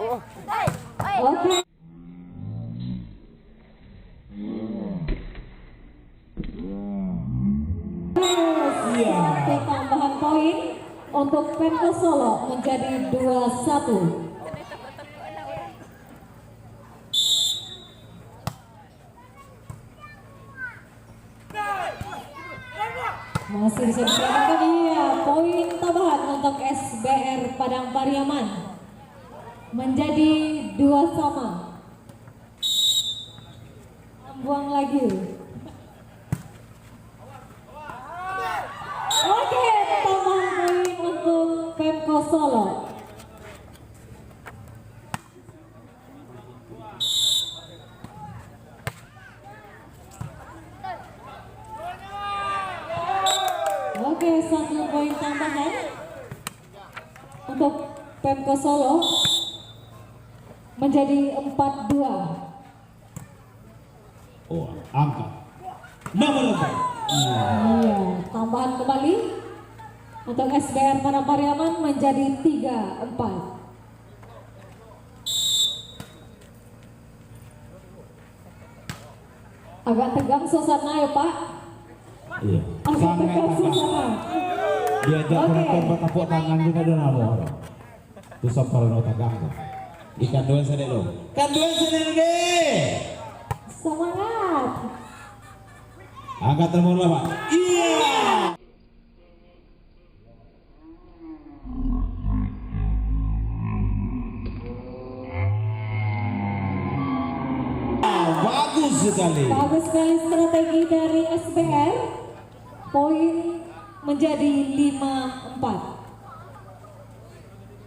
Oke. Iya. Tambahan poin untuk Pemko Solo menjadi 2-1. Masih bisa dikatakan iya, poin tambahan untuk SBR Padang Pariaman menjadi 2-2. Buang lagi. Oke, tambahan poin untuk Pemko Solo. Oke, 1 poin tambahan untuk Pemko Solo menjadi 4-2. Oh, angkat nomor 4. Iya, tambahan kembali untuk SBR Padang Pariaman menjadi 3-4. Agak tegang suasana ya Pak. Iya. Agak tegang suasana. Diajak penonton bertepuk tangan juga dengan amor. Tu saparno tegang. Ikan dua sedek lo. Kan dua sedek deh. Semangat. Angkat nomor 8. Iya. Bagus sekali. Bagus sekali strategi dari SBR. Poin menjadi 5-4.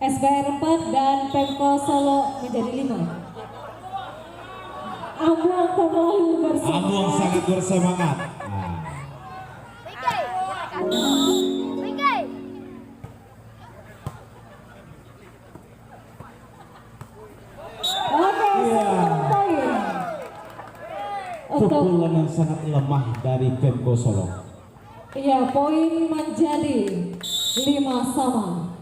SBR 4 dan Pemko Solo menjadi 5. Ambuang kembali bersemangat. Ambuang sangat bersemangat. Oke, poin. Pukulan yang sangat lemah dari Pemko Solo. Iya, poin menjadi 5-5.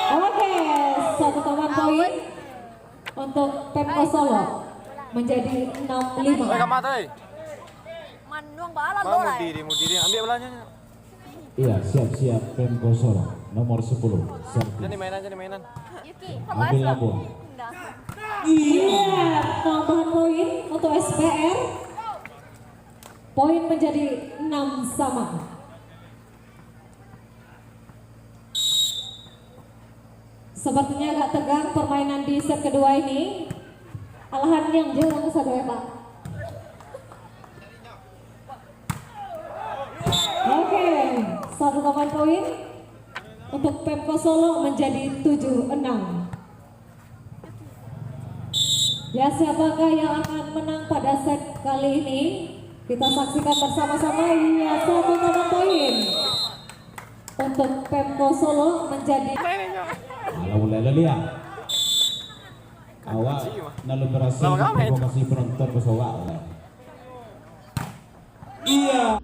Oke, 1 tambahan poin untuk Pemko Solo menjadi 6-5. Ambil belanya. Iya, siap-siap Pemko Solo nomor 10. Jadi mainan. Ambil labung. Iya, tambahan poin untuk SBR. Poin menjadi 6-6. Sepertinya agak tegang permainan di set kedua ini. Alahan yang jarang sadar Pak. Oke, 1 tambahan poin untuk Pemko Solo menjadi 7-6. Ya, siapakah yang akan menang pada set kali ini? Kita saksikan bersama-sama. Ya, 1 tambahan poin untuk Pemko Solo menjadi. Kalau mulai lihat awak lalu berhasil provokasi penonton pesawat. Iya.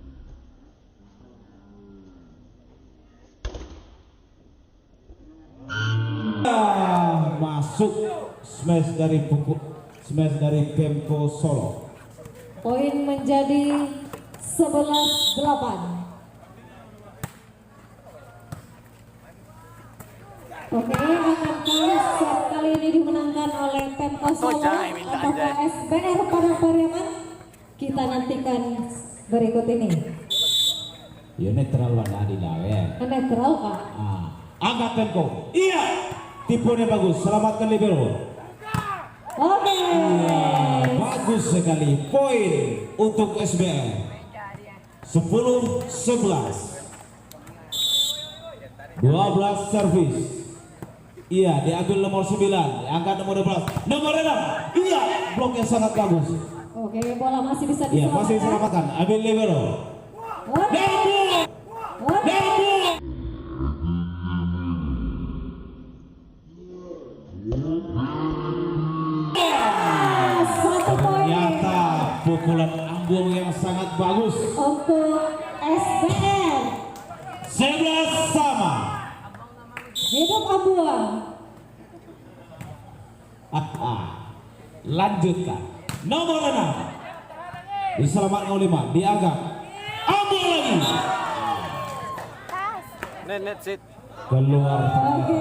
Masuk smash dari Pemko Solo. Poin menjadi 11-8. Oke, akankah set kali ini dimenangkan oleh Pemko Solo ataukah SBR Padang Pariaman? Kita nantikan berikut ini. Ya netral lah adilah ya. Netral Pak. Angkat Pemko. Iya. Tipunya bagus. Selamatkan libero. Oke. Iya, bagus sekali. Poin untuk SBR. 10-11. 12 servis. Iya, diambil nomor 9, diangkat nomor 12, nomor 6. Iya, blok yang sangat bagus. Oke, bola masih bisa Iya, diselamatkan. masih diselamatkan. Ambil libero. pukulan ambung yang sangat bagus. Untuk SBR 11 sama. hidup Ambuang. Lanjutkan. Nomor 6. Diselamatkan oleh 5. Dianggap ambung lagi. Net sit. Keluar. Oke,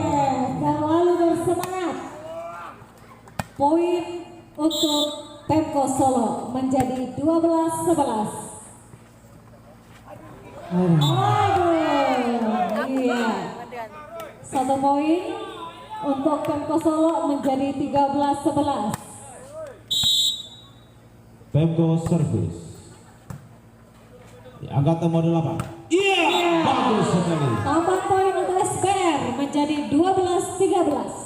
terlalu bersemangat. Poin untuk Pemko Solo menjadi 12-11. Aduh, iya. 1 poin untuk Pemko Solo menjadi 13-11. Pemko servis. Diangkat nomor 8. Iya, bagus sekali. Tambah poin untuk SBR menjadi 12-13.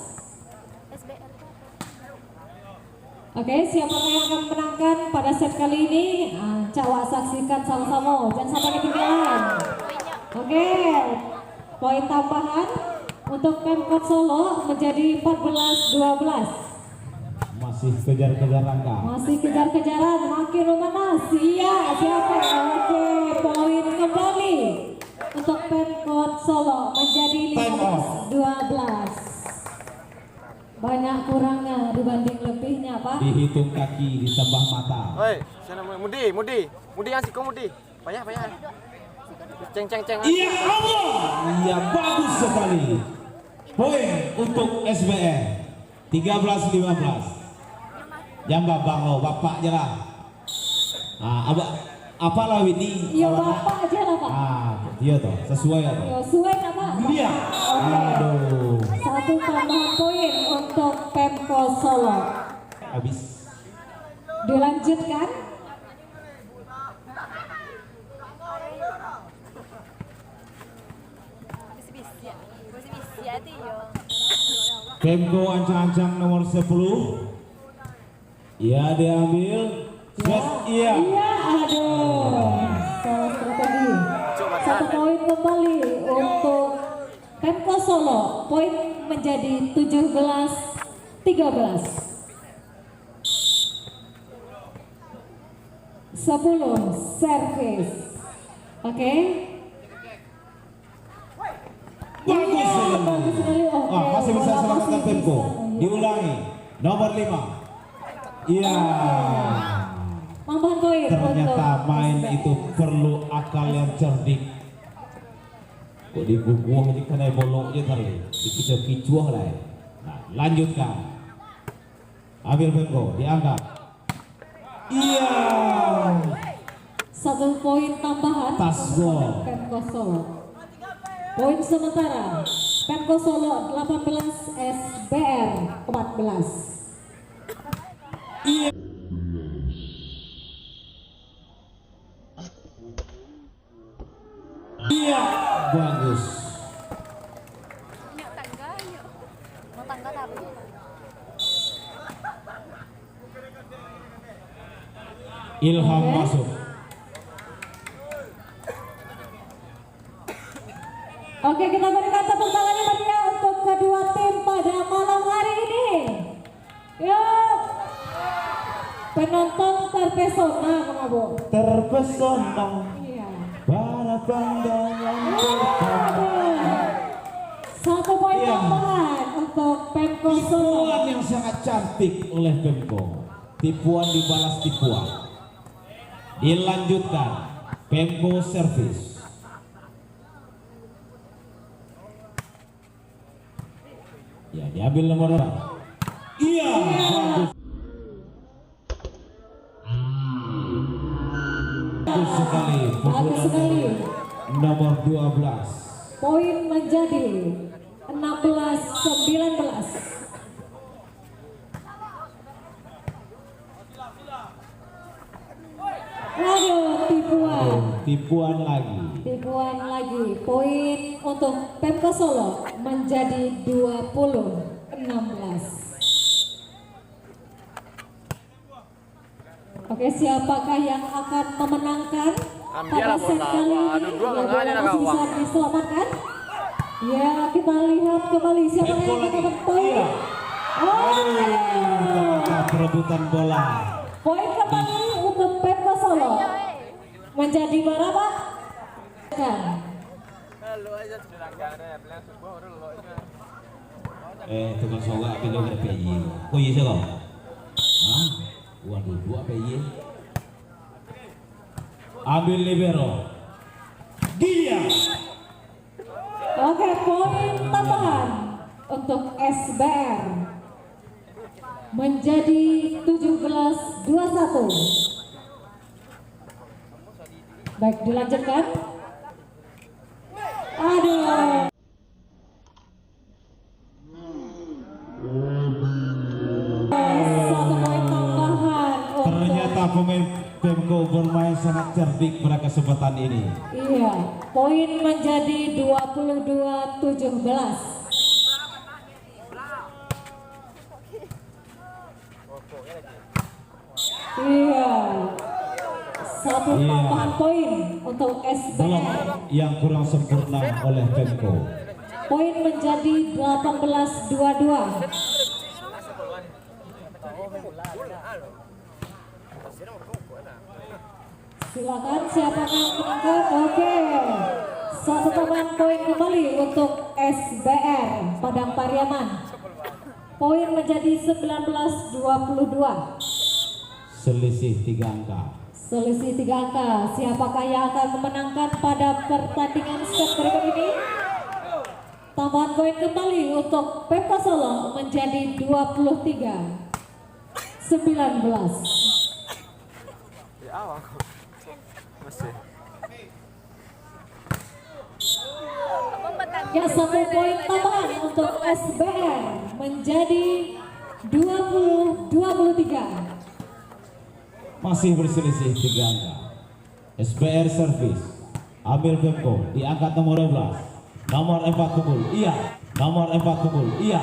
Oke, siapakah yang akan menangkan pada set kali ini? Coba saksikan sama-sama, jangan sampai ketinggalan. Oke, poin tambahan untuk Pemkot Solo menjadi 14-12. Masih kejar-kejar angka. Masih kejar-kejaran, makin memanas. Iya, siapa? Oke, poin kembali untuk Pemkot Solo menjadi 15-12. Banyak kurangnya dibanding lebihnya, Pak. Dihitung kaki ditambah mata. Oi, sana Mudi yang siko Mudi. Payah. Ceng. Iya, Allah. Iya, bagus sekali. Poin untuk SBR 13-15. Jamba bang bapak aja lah. Apalah ini? Iya, Bapak aja lah, Pak. Iya toh, sesuai ya toh. Iya, sesuai nama. Iya. Aduh. 1 tambahan poin untuk Pemko Solo. Habis. Dilanjutkan. Pemko ancang-ancang nomor 10. Iya, diambil. Iya. Iya, aduh. Salah strategi. 1 poin kembali untuk Pemko Solo. Poin menjadi 17-13. 10 servis. Oke. Bagus sekali. Oke, Masih bisa bola selamatkan masih Pemko. bisa. Diulangi. Nomor 5. Iya. Tambahan poin Ternyata untuk main itu perlu akal yang cerdik. Kok dibubuh aja kena boloknya tadi. Kita picuah lah. Nah, lanjutkan. Ambil Pemko, diangkat. Iya. 1 poin tambahan Tas gol. Pemko Solo. Poin sementara Pemko Solo 18, SBR 14. Iya. Iya, bagus. Ilham Oke. masuk. Oke, kita berikan tepuk tangannya meriah untuk kedua tim pada malam hari ini. Yuk, penonton terpesona, Kang Abu. Terpesona Iya. pada pandangan pertama. Aduh. 1 poin Iya. tambahan untuk Pemko Solo. Tipuan yang sangat cantik oleh Pemko. Tipuan dibalas tipuan. Dilanjutkan Pemko servis. Ya, diambil nomor 4. Iya, bagus. Bagus sekali. Bagus sekali. Nomor 12. Poin menjadi 16-19. Aduh, tipuan. Tipuan lagi. Tipuan lagi. Poin untuk Pemko Solo menjadi 20-16. Oke, siapakah yang akan memenangkan Ambil pada lah set bola. kali ini? Aduh, dua Ya, nggak bola ada masih bisa kawan. diselamatkan. Ya, kita lihat kembali siapa Pemko yang akan lagi. dapat poin. Iya. Oh, Ternyata perebutan bola. poin kembali untuk untuk Pemko Solo menjadi berapa? Tukang soga pilih ada PY. Oh iya sih kok. Hah? Waduh, dua PY. Ambil libero. Dia. Oke, poin tambahan untuk SBR menjadi 17-21. Baik, dilanjutkan. Aduh. Satu poin tambahan untuk, Ternyata pemain Pemko bermain sangat cerdik pada kesempatan ini. iya, poin menjadi 22-17. Iya. Satu Iya. tambahan poin untuk Blok SBR. yang kurang sempurna oleh Pemko. Poin menjadi 18-22. Silakan siapakah yang menangkan? Oke. Satu tambahan poin kembali untuk SBR Padang Pariaman. Poin menjadi 19-22. Selisih 3 angka. Selisih 3 angka. Siapakah yang akan memenangkan pada pertandingan set berikut ini? Tambahan poin kembali untuk Pemko Solo menjadi 23-19. Di awal kok. Masih. Ya, satu poin tambahan untuk SBR menjadi 20-23. Masih berselisih 3 angka. SBR servis. Ambil Pemko di angka nomor 12. Nomor 4 pukul. Iya. Nomor 4 pukul. Iya.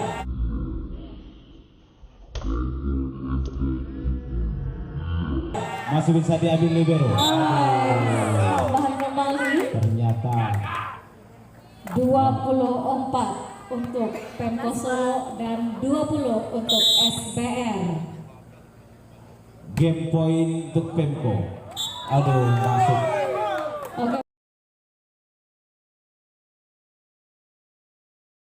Masih bisa diambil libero. Tambahan kembali Ternyata 24 untuk Pemko Solo dan 20 untuk SBR. game point untuk Pemko. Aduh, masuk